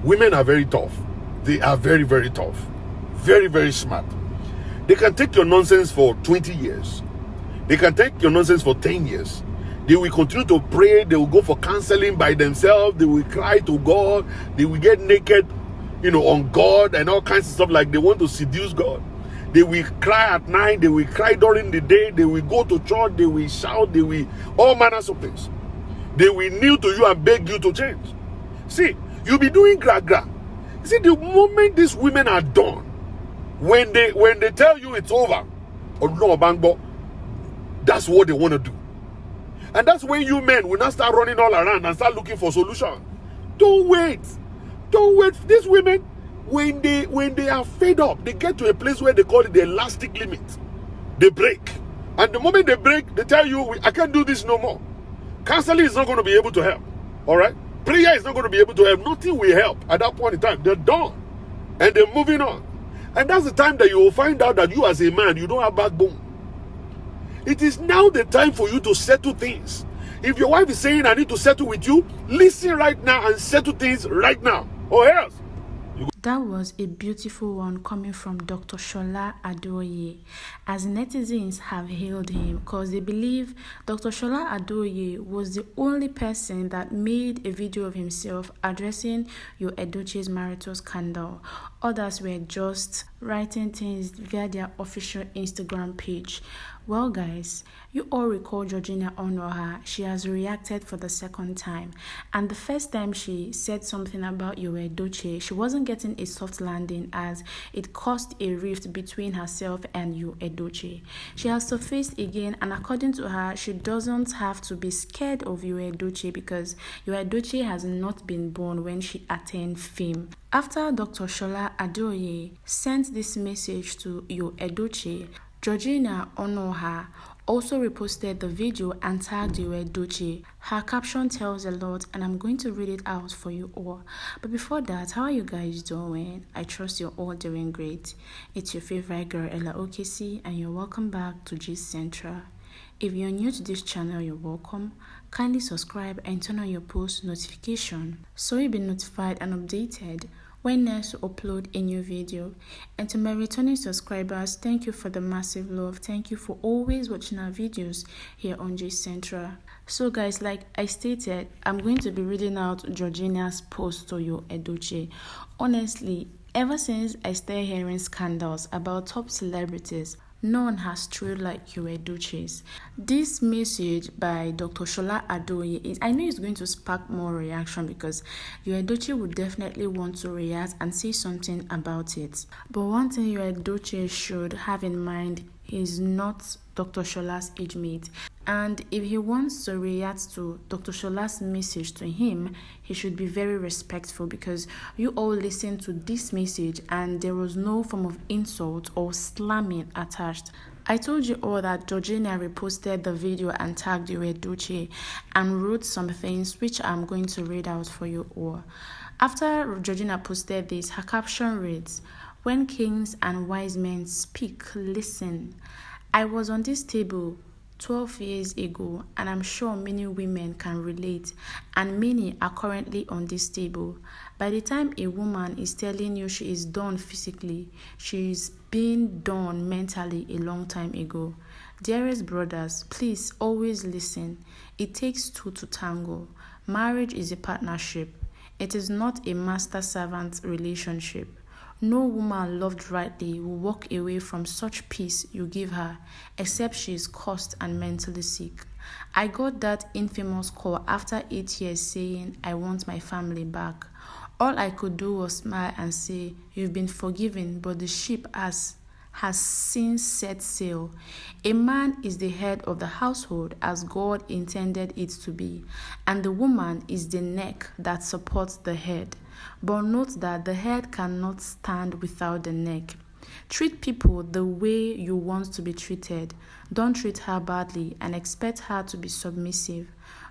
Women are very tough. They are very, very tough. Very, very smart. They can take your nonsense for 20 years. They can take your nonsense for 10 years. They will continue to pray. They will go for counseling by themselves. They will cry to God. They will get naked, on God and all kinds of stuff, like they want to seduce God. They will cry at night. They will cry during the day. They will go to church. They will shout. They will all manners of things. They will kneel to you and beg you to change. See, you'll be doing gra. See, the moment these women are done, when they tell you it's over, or no bangbo, that's what they want to do. And that's when you men will not start running all around and start looking for solutions. Don't wait. These women, when they are fed up, they get to a place where they call it the elastic limit. They break. And the moment they break, they tell you, I can't do this no more. Counseling is not going to be able to help. All right? Prayer is not going to be able to help. Nothing will help at that point in time. They're done. And they're moving on. And that's the time that you will find out that you as a man, you don't have backbone. It is now the time for you to settle things. If your wife is saying, I need to settle with you, listen right now and settle things right now. Or else. That was a beautiful one coming from Dr. Shola Adoye, as netizens have hailed him because they believe Dr. Shola Adoye was the only person that made a video of himself addressing May Edochie's marital scandal. Others were just writing things via their official Instagram page. Well, guys, you all recall Georgina Onoha. She has reacted for the second time. And the first time she said something about May Edochie, she wasn't getting a soft landing as it caused a rift between herself and May Edochie. She has surfaced again, and according to her, she doesn't have to be scared of May Edochie because May Edochie has not been born when she attained fame. After Dr. Shola Adoye sent this message to May Edochie, Georgina Onoha also reposted the video and tagged May Edochie. Her caption tells a lot, and I'm going to read it out for you all. But before that, how are you guys doing? I trust you're all doing great. It's your favorite girl, Ella OKC, and you're welcome back to Gist Central. If you're new to this channel, you're welcome. Kindly subscribe and turn on your post notification so you'll be notified and updated when next to upload a new video. And to my returning subscribers, thank you for the massive love. Thank you for always watching our videos here on Gist Central. So guys, like I stated, I'm going to be reading out Georgina's post to May Edochie. Honestly, ever since I started hearing scandals about top celebrities, no one has thrilled like May Edochie's. This message by Dr. Shola Adoye I know it's going to spark more reaction because May Edochie would definitely want to react and say something about it. But one thing May Edochie should have in mind, he's not Dr. Shola's age mate. And if he wants to react to Dr. Shola's message to him, he should be very respectful because you all listened to this message and there was no form of insult or slamming attached. I told you all that Georgina reposted the video and tagged May Edochie and wrote some things which I'm going to read out for you all. After Georgina posted this, her caption reads, "When kings and wise men speak, listen. I was on this table 12 years ago, and I'm sure many women can relate, and many are currently on this table. By the time a woman is telling you she is done physically, she is being done mentally a long time ago. Dearest brothers, please always listen. It takes two to tango. Marriage is a partnership. It is not a master-servant relationship. No woman loved rightly will walk away from such peace you give her, except she is cursed and mentally sick. I got that infamous call after 8 years saying I want my family back. All I could do was smile and say, you've been forgiven, but the ship has since set sail. A man is the head of the household as God intended it to be, and the woman is the neck that supports the head. But note that the head cannot stand without the neck. Treat people the way you want to be treated. Don't treat her badly and expect her to be submissive.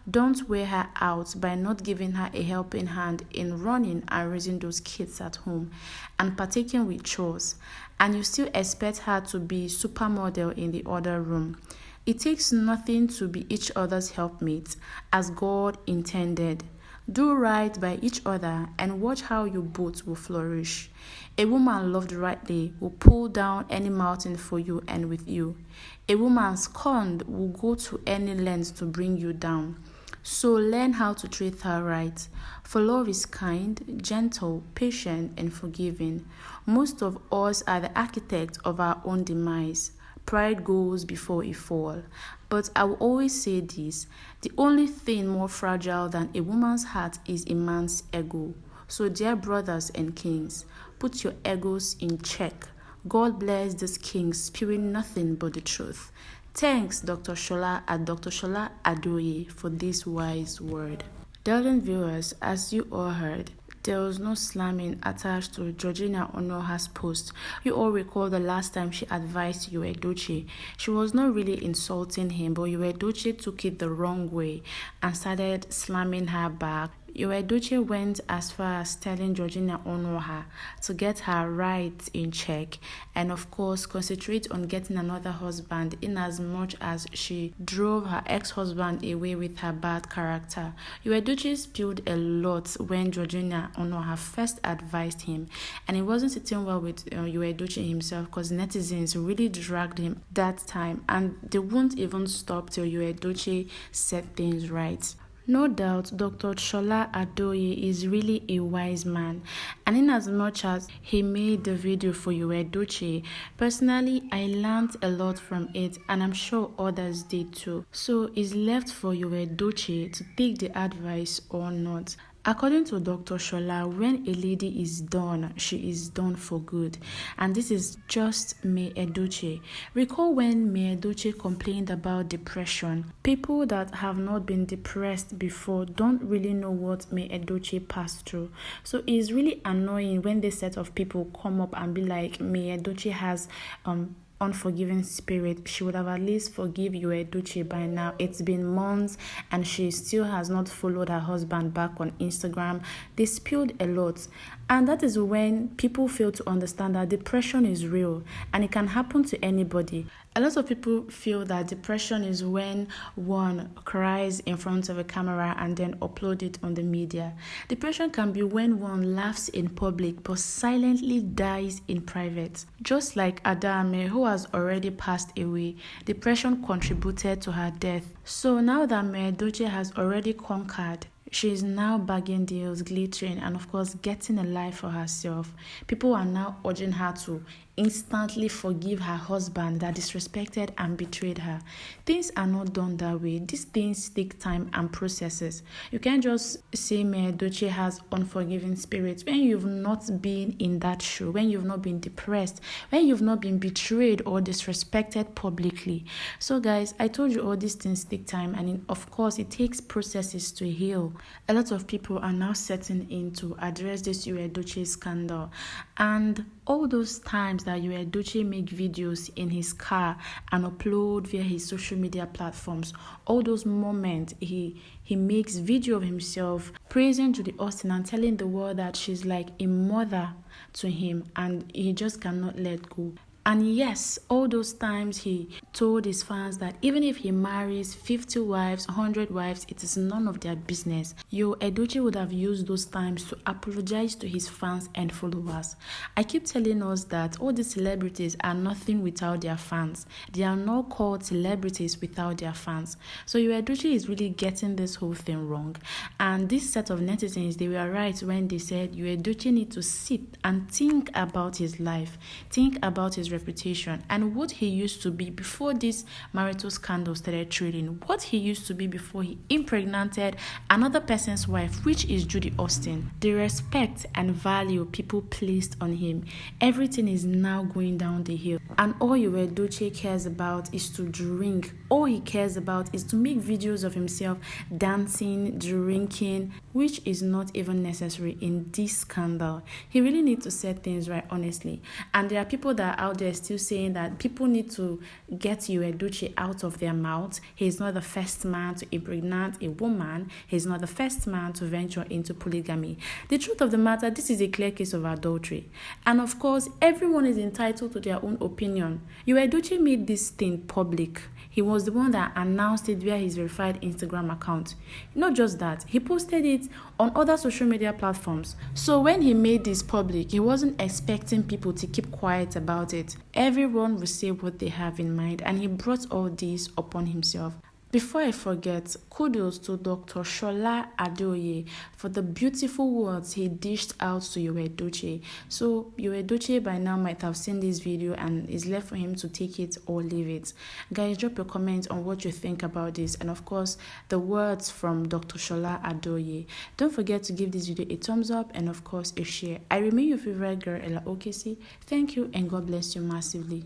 Don't wear her out by not giving her a helping hand in running and raising those kids at home and partaking with chores, and you still expect her to be supermodel in the other room. It takes nothing to be each other's helpmate as God intended. Do right by each other and watch how you both will flourish. A woman loved rightly will pull down any mountain for you and with you. A woman scorned will go to any length to bring you down. So learn how to treat her right. For love is kind, gentle, patient, and forgiving. Most of us are the architects of our own demise. Pride goes before a fall. But I will always say this: the only thing more fragile than a woman's heart is a man's ego. So, dear brothers and kings, put your egos in check. God bless these kings, spewing nothing but the truth. Thanks, Dr. Shola and Dr. Shola Adoye, for this wise word. Darling viewers, as you all heard, there was no slamming attached to Georgina Onoha's post. You all recall the last time she advised Edochie. She was not really insulting him, but Edochie took it the wrong way and started slamming her back. Edochie went as far as telling Georgina Onoha to get her rights in check and of course concentrate on getting another husband, in as much as she drove her ex-husband away with her bad character. Edochie spilled a lot when Georgina Onoha first advised him, and it wasn't sitting well with Edochie himself because netizens really dragged him that time, and they won't even stop till Edochie set things right. No doubt, Dr. Shola Adoye is really a wise man, and in as much as he made the video for Edochie, personally I learned a lot from it, and I'm sure others did too. So it's left for Edochie to take the advice or not. According to Dr. Shola, when a lady is done, she is done for good. And this is just May Edochie. Recall when May Edochie complained about depression. People that have not been depressed before don't really know what May Edochie passed through. So it's really annoying when this set of people come up and be like, May Edochie has unforgiving spirit. She would have at least forgive Edochie by now. It's been months and she still has not followed her husband back on Instagram. They spilled a lot, and that is when people fail to understand that depression is real and it can happen to anybody. A lot of people feel that depression is when one cries in front of a camera and then upload it on the media. Depression can be when one laughs in public but silently dies in private. Just like Adame, who has already passed away, depression contributed to her death. So now that May Edochie has already conquered, she is now bagging deals, glittering, and of course getting a life for herself. People are now urging her to instantly forgive her husband that disrespected and betrayed her. Things are not done that way. These things take time and processes. You can't just say May Edochie has unforgiving spirits when you've not been in that shoe, when you've not been depressed, when you've not been betrayed or disrespected publicly. So guys, I told you all these things take time, and of course it takes processes to heal. A lot of people are now setting in to address this Edochie scandal, and all those times that Edochie make videos in his car and upload via his social media platforms, all those moments he makes video of himself praising Judy Austin and telling the world that she's like a mother to him and he just cannot let go. And yes, all those times he told his fans that even if he marries 50 wives, 100 wives, it is none of their business. Edochie would have used those times to apologize to his fans and followers. I keep telling us that all these celebrities are nothing without their fans. They are not called celebrities without their fans. So Edochie is really getting this whole thing wrong. And this set of netizens, they were right when they said Edochie needs to sit and think about his life, think about his reputation and what he used to be before this marital scandal started trailing, what he used to be before he impregnated another person's wife, which is Judy Austin. The respect and value people placed on him, everything is now going down the hill, and all Edochie cares about is to drink. All he cares about is to make videos of himself dancing, drinking, which is not even necessary in this scandal. He really needs to set things right, honestly. And there are people that are out there still saying that people need to get Edochie out of their mouth. He's not the first man to impregnate a woman. He's not the first man to venture into polygamy. The truth of the matter, this is a clear case of adultery. And of course, everyone is entitled to their own opinion. Edochie made this thing public. He was the one that announced it via his verified Instagram account. Not just that, he posted it it on other social media platforms. So when he made this public, he wasn't expecting people to keep quiet about it. Everyone will say what they have in mind, and he brought all this upon himself. Before I forget, kudos to Dr. Shola Adeoye for the beautiful words he dished out to May Edochie. So May Edochie by now might have seen this video and it's left for him to take it or leave it. Guys, drop your comment on what you think about this, and of course the words from Dr. Shola Adeoye. Don't forget to give this video a thumbs up and of course a share. I remain your favorite girl, Ella Okesi. Thank you and God bless you massively.